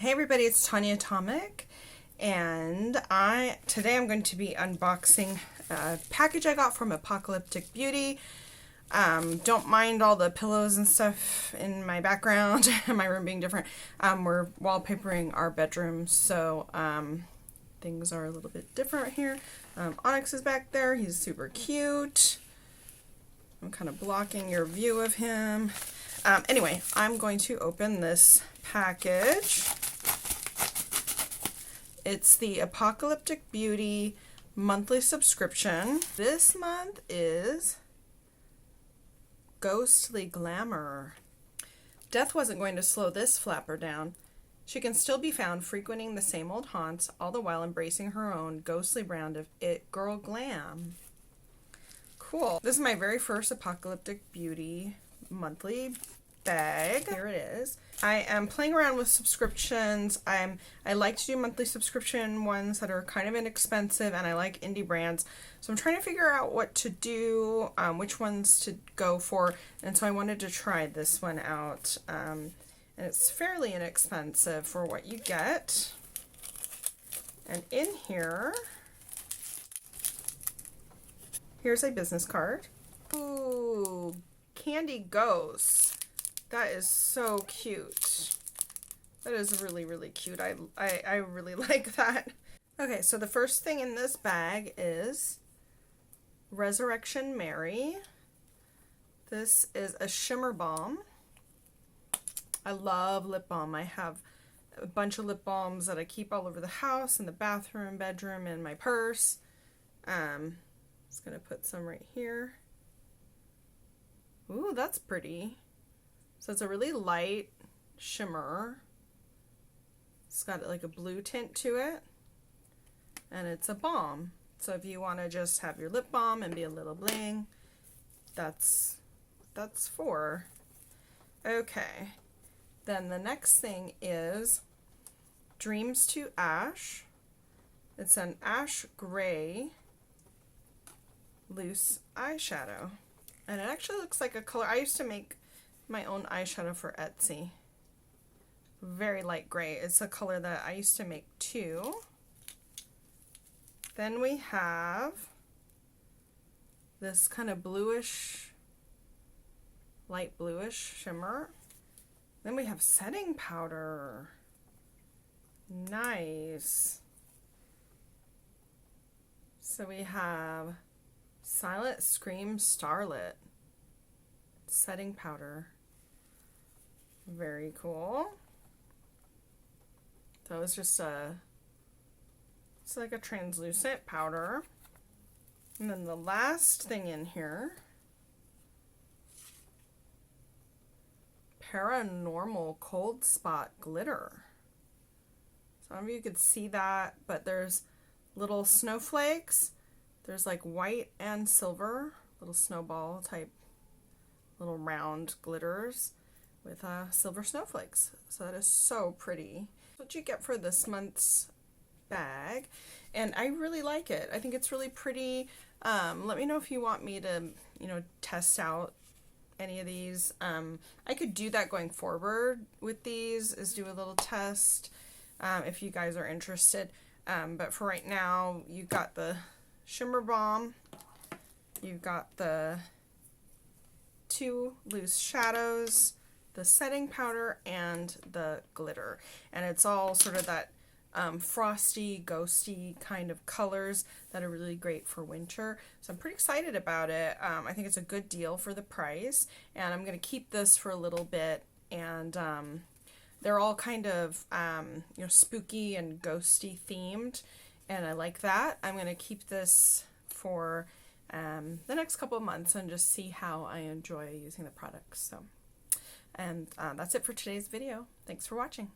Hey everybody, it's Tanya Atomic, and today I'm going to be unboxing a package I got from Apocalyptic Beauty. Don't mind all the pillows and stuff in my background, my room being different. We're wallpapering our bedroom, so things are a little bit different here. Onyx is back there. He's super cute. I'm kind of blocking your view of him. Anyway, I'm going to open this package. It's the Apocalyptic Beauty monthly subscription. This month is Ghostly Glamour. Death wasn't going to slow this flapper down. She can still be found frequenting the same old haunts, all the while embracing her own ghostly brand of it girl glam. Cool. This is my very first Apocalyptic Beauty monthly bag. Here it is. I am playing around with subscriptions. I like to do monthly subscription ones that are kind of inexpensive, and I like indie brands. So I'm trying to figure out what to do, which ones to go for, and so I wanted to try this one out. And it's fairly inexpensive for what you get. And in here, here's a business card. Ooh, Candy Ghosts. That is so cute. That is really, really cute. I really like that. Okay, so the first thing in this bag is Resurrection Mary. This is a shimmer balm. I love lip balm. I have a bunch of lip balms that I keep all over the house, in the bathroom, bedroom, in my purse. Just gonna put some right here. Ooh, that's pretty. So it's a really light shimmer. It's got like a blue tint to it. And it's a balm. So if you want to just have your lip balm and be a little bling, that's for. Okay. Then the next thing is Dreams to Ash. It's an ash gray loose eyeshadow. And it actually looks like a color. I used to make my own eyeshadow for Etsy. Very light gray. It's a color that I used to make too. Then we have this kind of bluish, light bluish shimmer. Then we have setting powder. Nice. So we have Silent Scream Starlit setting powder. Very cool. So it's just it's like a translucent powder. And then the last thing in here, Paranormal Cold Spot Glitter. Some of you could see that, but there's little snowflakes. There's like white and silver, little snowball type, little round glitters with silver snowflakes. So that is so pretty. That's what you get for this month's bag, and I really like it. I think it's really pretty. Let me know if you want me to, test out any of these. I could do that going forward with these, is do a little test if you guys are interested. But for right now, you've got the shimmer balm, you've got the 2 loose shadows, the setting powder, and the glitter. And it's all sort of that frosty, ghosty kind of colors that are really great for winter. So I'm pretty excited about it. I think it's a good deal for the price, and I'm going to keep this for a little bit. And they're all kind of spooky and ghosty themed, and I like that. I'm going to keep this for the next couple of months and just see how I enjoy using the products. So, and that's it for today's video. Thanks for watching.